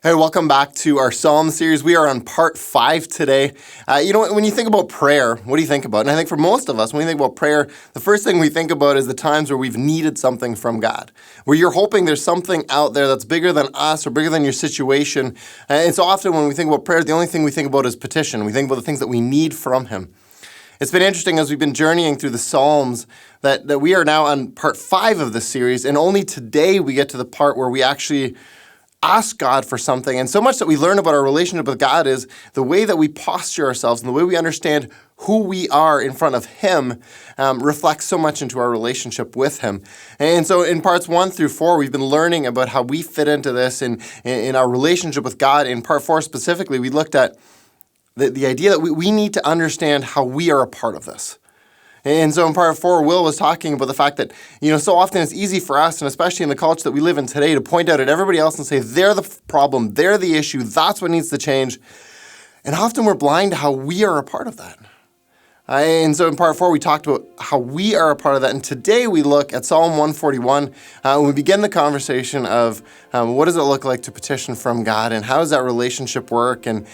Hey, welcome back to our Psalm series. We are on part 5 today. When you think about prayer, what do you think about? And I think for most of us, when we think about prayer, the first thing we think about is the times where we've needed something from God, where you're hoping there's something out there that's bigger than us or bigger than your situation. And so often when we think about prayer, the only thing we think about is petition. We think about the things that we need from Him. It's been interesting as we've been journeying through the Psalms that we are now on part 5 of this series, and only today we get to the part where we actually ask God for something. And so much that we learn about our relationship with God is the way that we posture ourselves and the way we understand who we are in front of Him reflects so much into our relationship with Him. And so in parts 1 through 4, we've been learning about how we fit into this in our relationship with God. In part 4 specifically, we looked at the idea that we need to understand how we are a part of this. And so in part 4, Will was talking about the fact that, so often it's easy for us, and especially in the culture that we live in today, to point out at everybody else and say, they're the problem, they're the issue, that's what needs to change. And often we're blind to how we are a part of that. And so in part 4, we talked about how we are a part of that. And today we look at Psalm 141, and we begin the conversation of what does it look like to petition from God, and how does that relationship work? And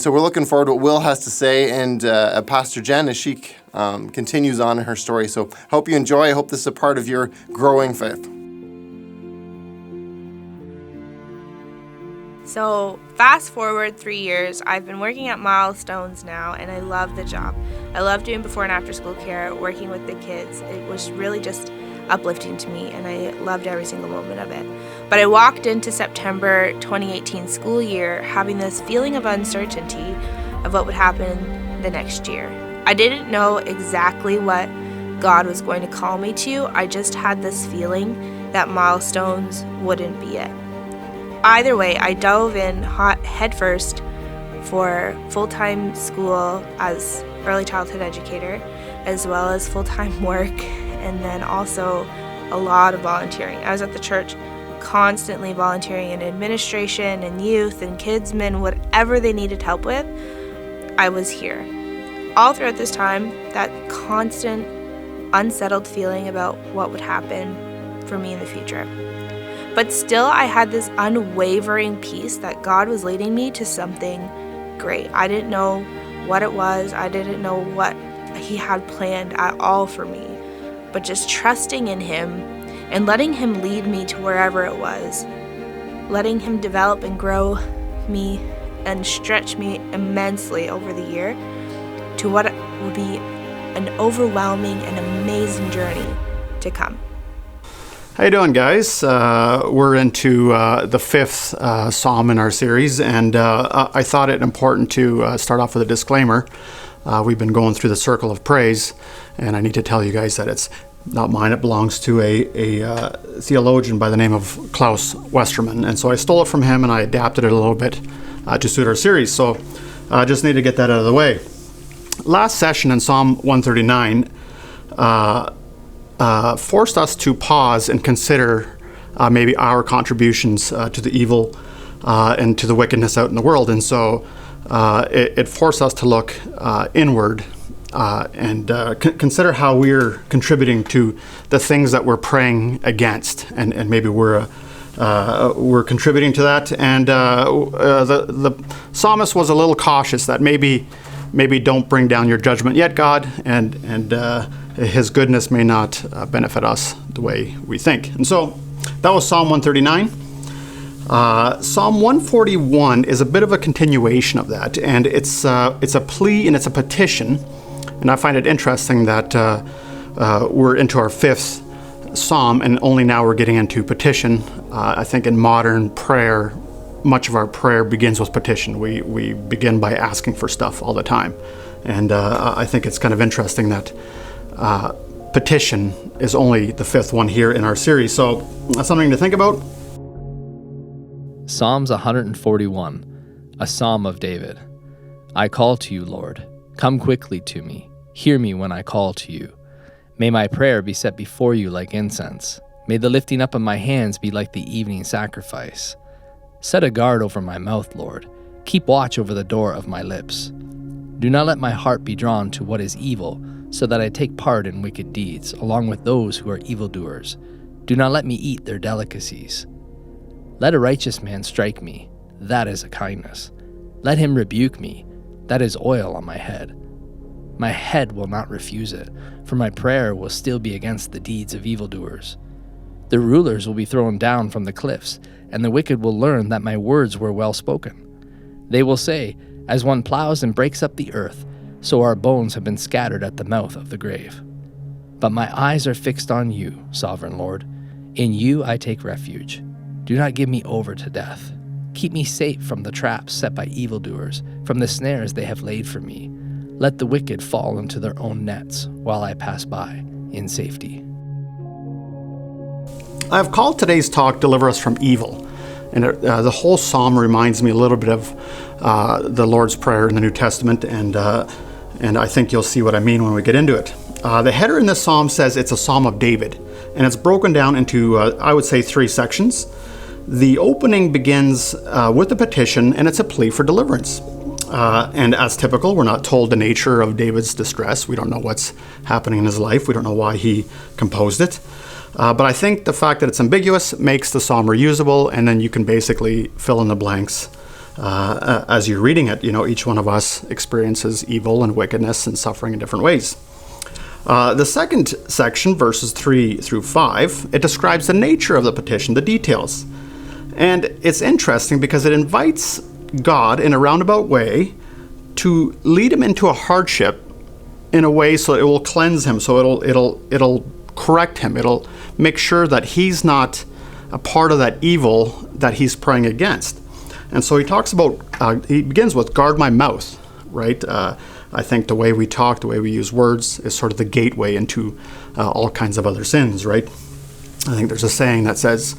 so we're looking forward to what Will has to say, and Pastor Jen as she continues on in her story. So hope you enjoy. I hope this is a part of your growing faith. So fast forward 3 years, I've been working at Milestones now, and I love the job. I love doing before and after school care, working with the kids. It was really just uplifting to me, and I loved every single moment of it. But I walked into September 2018 school year having this feeling of uncertainty of what would happen the next year. I didn't know exactly what God was going to call me to. I just had this feeling that Milestones wouldn't be it. Either way, I dove in headfirst for full-time school as early childhood educator, as well as full-time work, and then also a lot of volunteering. I was at the church constantly volunteering in administration and youth and kidsmen, whatever they needed help with, I was here. All throughout this time, that constant, unsettled feeling about what would happen for me in the future. But still, I had this unwavering peace that God was leading me to something great. I didn't know what it was. I didn't know what He had planned at all for me. But just trusting in Him and letting Him lead me to wherever it was. Letting Him develop and grow me and stretch me immensely over the year to what would be an overwhelming and amazing journey to come. How you doing, guys? We're into the 5th Psalm in our series, and I thought it important to start off with a disclaimer. We've been going through the circle of praise, and I need to tell you guys that it's not mine. It belongs to a theologian by the name of Klaus Westermann, and so I stole it from him and I adapted it a little bit to suit our series. So I just need to get that out of the way. Last session in Psalm 139, forced us to pause and consider maybe our contributions to the evil and to the wickedness out in the world. And so it forced us to look inward and consider how we're contributing to the things that we're praying against. And maybe we're contributing to that. And the psalmist was a little cautious that maybe don't bring down your judgment yet, God, and His goodness may not benefit us the way we think. And so that was Psalm 139. Psalm 141 is a bit of a continuation of that, and it's a plea and it's a petition. And I find it interesting that we're into our 5th Psalm, and only now we're getting into petition. I think in modern prayer, much of our prayer begins with petition. We begin by asking for stuff all the time. And I think it's kind of interesting that petition is only the 5th one here in our series. So that's something to think about. Psalms 141, a psalm of David. I call to you, Lord. Come quickly to me. Hear me when I call to you. May my prayer be set before you like incense. May the lifting up of my hands be like the evening sacrifice. Set a guard over my mouth, Lord. Keep watch over the door of my lips. Do not let my heart be drawn to what is evil, so that I take part in wicked deeds, along with those who are evildoers. Do not let me eat their delicacies. Let a righteous man strike me. That is a kindness. Let him rebuke me. That is oil on my head. My head will not refuse it, for my prayer will still be against the deeds of evildoers. The rulers will be thrown down from the cliffs, and the wicked will learn that my words were well spoken. They will say, as one plows and breaks up the earth, so our bones have been scattered at the mouth of the grave. But my eyes are fixed on you, sovereign Lord. In you I take refuge. Do not give me over to death. Keep me safe from the traps set by evildoers, from the snares they have laid for me. Let the wicked fall into their own nets while I pass by in safety. I've called today's talk Deliver Us from Evil. And the whole psalm reminds me a little bit of the Lord's Prayer in the New Testament, and I think you'll see what I mean when we get into it. The header in this psalm says it's a psalm of David, and it's broken down into, I would say, 3 sections. The opening begins with a petition, and it's a plea for deliverance. And as typical, we're not told the nature of David's distress. We don't know what's happening in his life. We don't know why he composed it. But I think the fact that it's ambiguous makes the psalm reusable, and then you can basically fill in the blanks as you're reading it. You know, each one of us experiences evil and wickedness and suffering in different ways. The second section, verses 3 through 5, it describes the nature of the petition, the details. And it's interesting because it invites God in a roundabout way to lead him into a hardship in a way so it will cleanse him, so it'll correct him, it'll make sure that he's not a part of that evil that he's praying against. And so he talks about, he begins with guard my mouth, right? I think the way we talk, the way we use words is sort of the gateway into all kinds of other sins, right? I think there's a saying that says,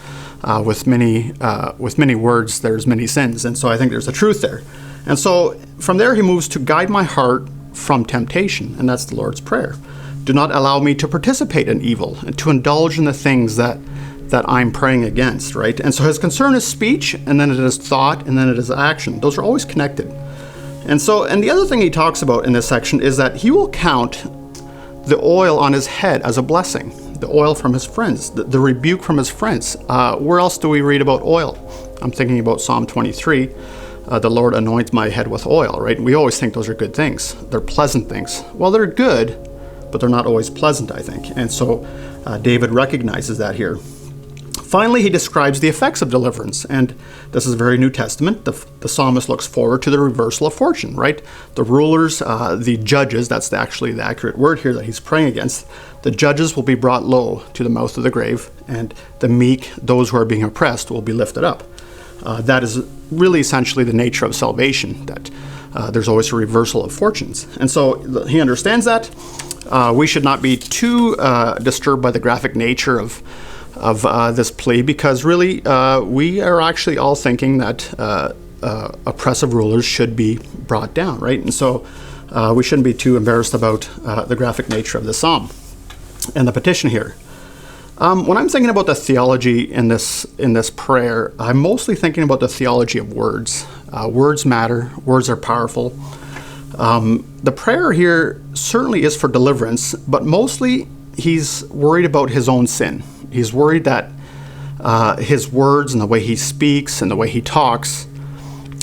with many words, there's many sins. And so I think there's a truth there. And so from there, he moves to guide my heart from temptation. And that's the Lord's Prayer. Do not allow me to participate in evil and to indulge in the things that I'm praying against, right? And so his concern is speech, and then it is thought, and then it is action. Those are always connected. And the other thing he talks about in this section is that he will count the oil on his head as a blessing. The oil from his friends, the rebuke from his friends. Where else do we read about oil? I'm thinking about Psalm 23. The Lord anoints my head with oil, right? We always think those are good things. They're pleasant things. Well, they're good, but they're not always pleasant, I think. And so David recognizes that here. Finally, he describes the effects of deliverance, and this is very New Testament. The psalmist looks forward to the reversal of fortune, right? The rulers, the judges, that's actually the accurate word here that he's praying against. The judges will be brought low to the mouth of the grave, and the meek, those who are being oppressed, will be lifted up. That is really essentially the nature of salvation, that there's always a reversal of fortunes. And so he understands that. We should not be too disturbed by the graphic nature of this plea, because really we are actually all thinking that oppressive rulers should be brought down, right? And so we shouldn't be too embarrassed about the graphic nature of the psalm and the petition here. When I'm thinking about the theology in this prayer, I'm mostly thinking about the theology of words. Words matter. Words are powerful. The prayer here certainly is for deliverance, but mostly he's worried about his own sin. He's worried that his words and the way he speaks and the way he talks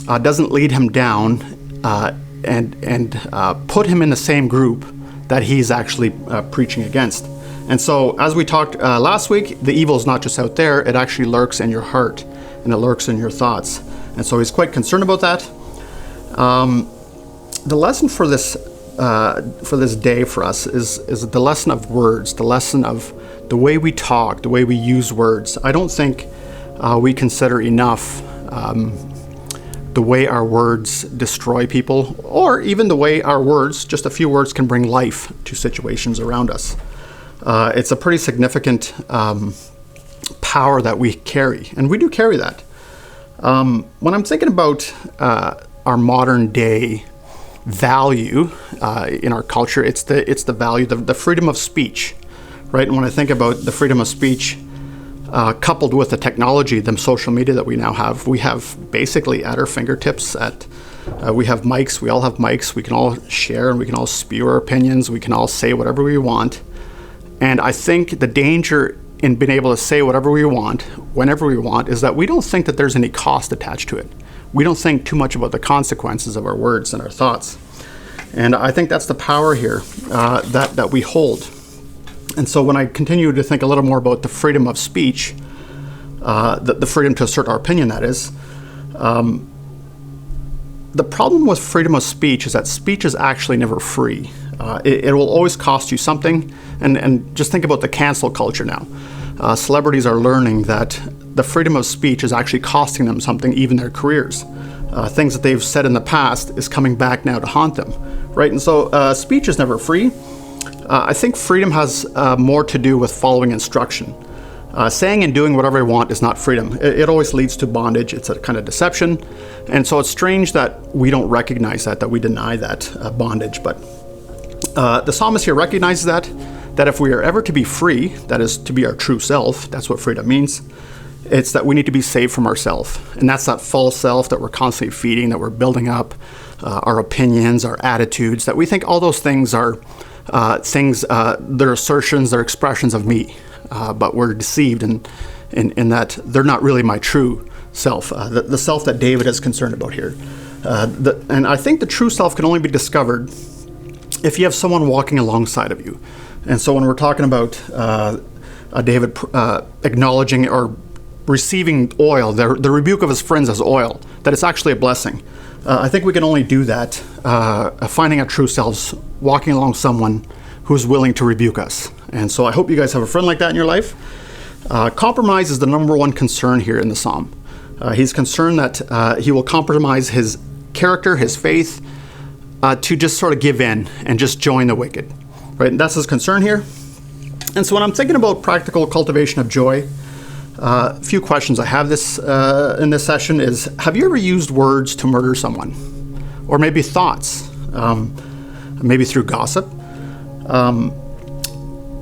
doesn't lead him down and put him in the same group that he's actually preaching against. And so, as we talked last week, the evil is not just out there, it actually lurks in your heart and it lurks in your thoughts. And so he's quite concerned about that. The lesson for this day for us is the lesson of words, the lesson of the way we talk, the way we use words. I don't think we consider enough the way our words destroy people, or even the way our words, just a few words, can bring life to situations around us. It's a pretty significant power that we carry, and we do carry that. When I'm thinking about our modern day value in our culture, it's the value, the freedom of speech, right? And when I think about the freedom of speech coupled with the technology, the social media that we now have, we have basically at our fingertips. We have mics. We all have mics. We can all share and we can all spew our opinions. We can all say whatever we want. And I think the danger in being able to say whatever we want, whenever we want, is that we don't think that there's any cost attached to it. we don't think too much about the consequences of our words and our thoughts. And I think that's the power here that we hold. And so when I continue to think a little more about the freedom of speech, the freedom to assert our opinion, that is, the problem with freedom of speech is that speech is actually never free. It will always cost you something. And just think about the cancel culture now. Celebrities are learning that the freedom of speech is actually costing them something, even their careers. Things that they've said in the past is coming back now to haunt them, right? And so speech is never free. I think freedom has more to do with following instruction. Saying and doing whatever I want is not freedom. It always leads to bondage. It's a kind of deception. And so it's strange that we don't recognize that we deny that bondage. But the psalmist here recognizes that if we are ever to be free, that is to be our true self, that's what freedom means, it's that we need to be saved from ourselves. And that's that false self that we're constantly feeding, that we're building up, our opinions, our attitudes, that we think all those things are they're assertions, they're expressions of me. But we're deceived in that they're not really my true self, the self that David is concerned about here. And I think the true self can only be discovered if you have someone walking alongside of you. And so when we're talking about David acknowledging or receiving oil, the rebuke of his friends as oil, that it's actually a blessing. I think we can only do that finding our true selves, walking along someone who's willing to rebuke us. And so I hope you guys have a friend like that in your life. Compromise is the number one concern here in the psalm. He's concerned that he will compromise his character, his faith, to just sort of give in and just join the wicked. Right? And that's his concern here. And so when I'm thinking about practical cultivation of joy, a few questions I have in this session is, have you ever used words to murder someone? Or maybe thoughts, maybe through gossip?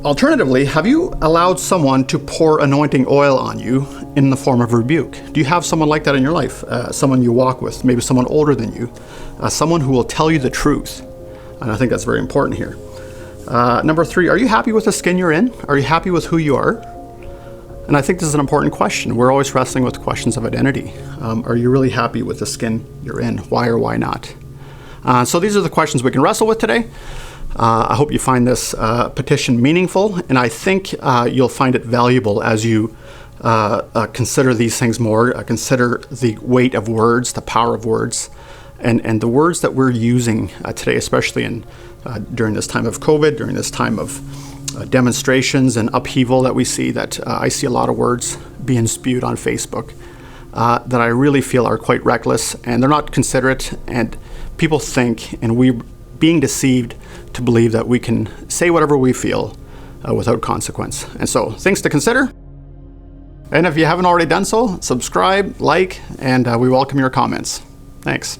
Alternatively, have you allowed someone to pour anointing oil on you in the form of rebuke? Do you have someone like that in your life? Someone you walk with, maybe someone older than you, someone who will tell you the truth? And I think that's very important here. Number 3, are you happy with the skin you're in? Are you happy with who you are? And I think this is an important question. We're always wrestling with questions of identity. Are you really happy with the skin you're in? Why or why not? So these are the questions we can wrestle with today. I hope you find this petition meaningful, and I think you'll find it valuable as you consider these things more, consider the weight of words, the power of words, and the words that we're using today, especially during this time of COVID, during this time of demonstrations and upheaval that we see, that I see a lot of words being spewed on Facebook that I really feel are quite reckless, and they're not considerate, and people think, and we're being deceived to believe that we can say whatever we feel without consequence. And so, things to consider. And if you haven't already done so, subscribe, like, and we welcome your comments. Thanks.